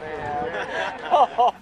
man.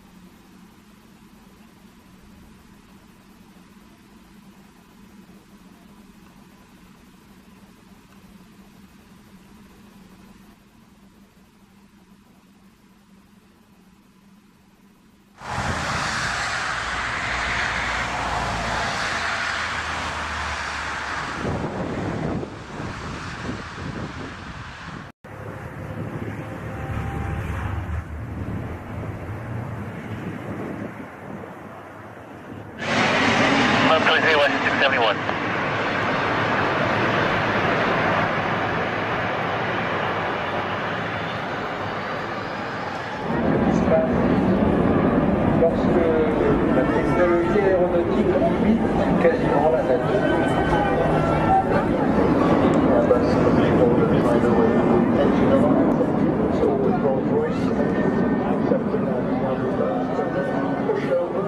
West 671. Lorsque la technologie aéronautique limite quasiment la nature. Airbus control the find a way. Engine alarm, so with Rolls-Royce, something like the pushover.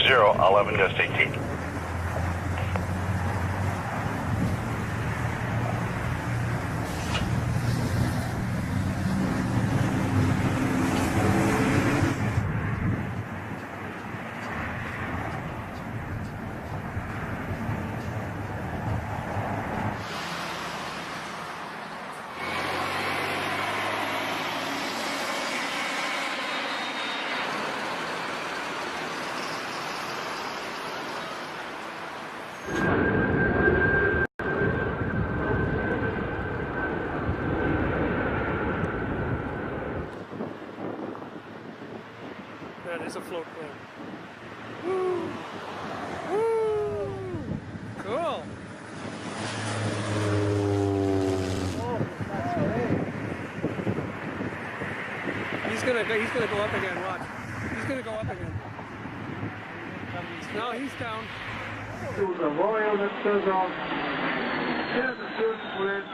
Zero, 11, just 18. That is a float plane. Woo! Woo! Cool. He's gonna go up again. Watch. He's gonna go up again. No, he's down. To the Royal National Institute.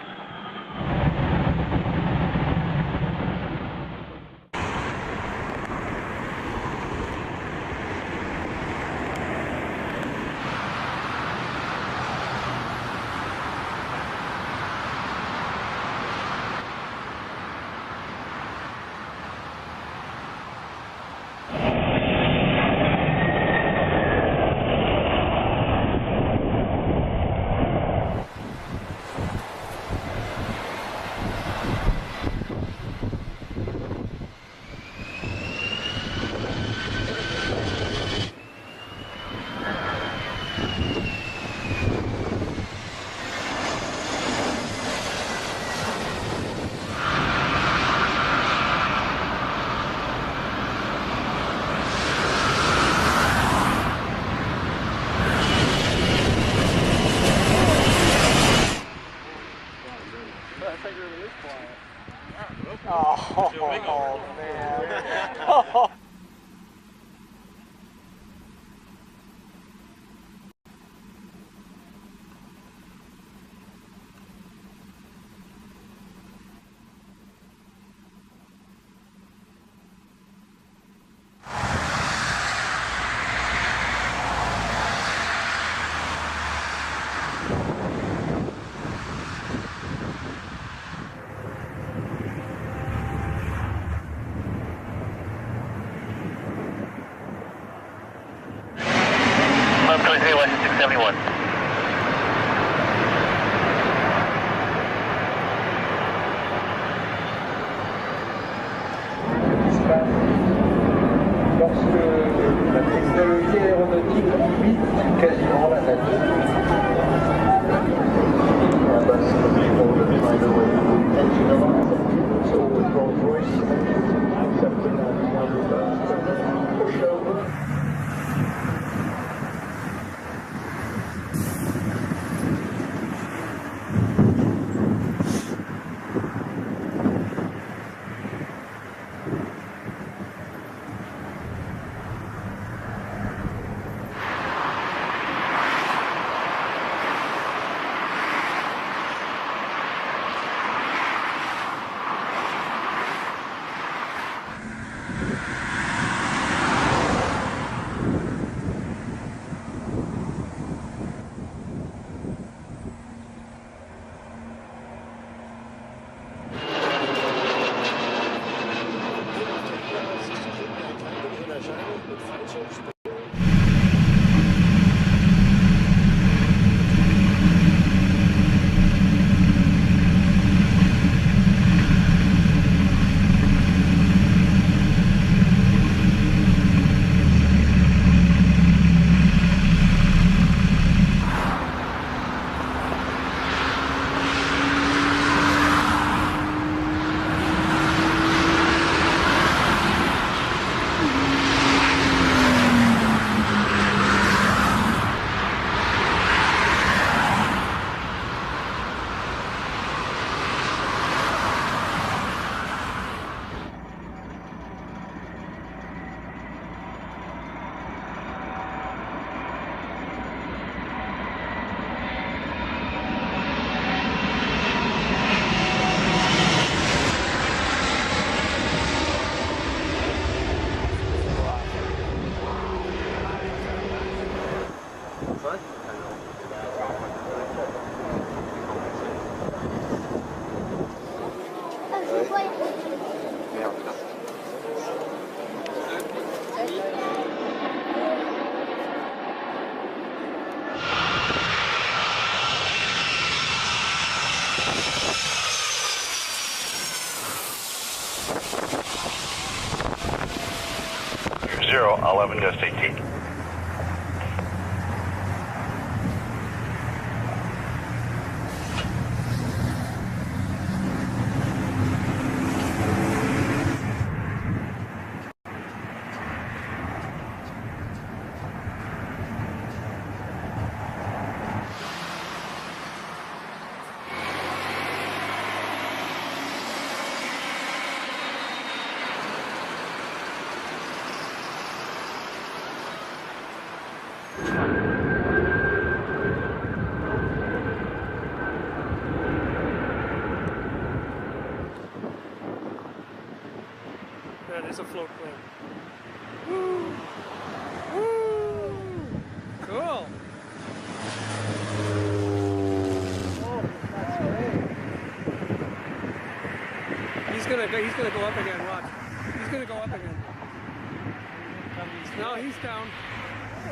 671. Lorsque la technologie aéronautique imite quasiment la nature. Airbus order to find a way to engine alarm. So with Rolls-Royce accepting that pushover. Zero, 11, just 18. That is a float plane. Woo! Woo! Cool. He's gonna go up again. Watch. He's gonna go up again. No, he's down.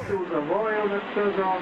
To the Royal Nurses of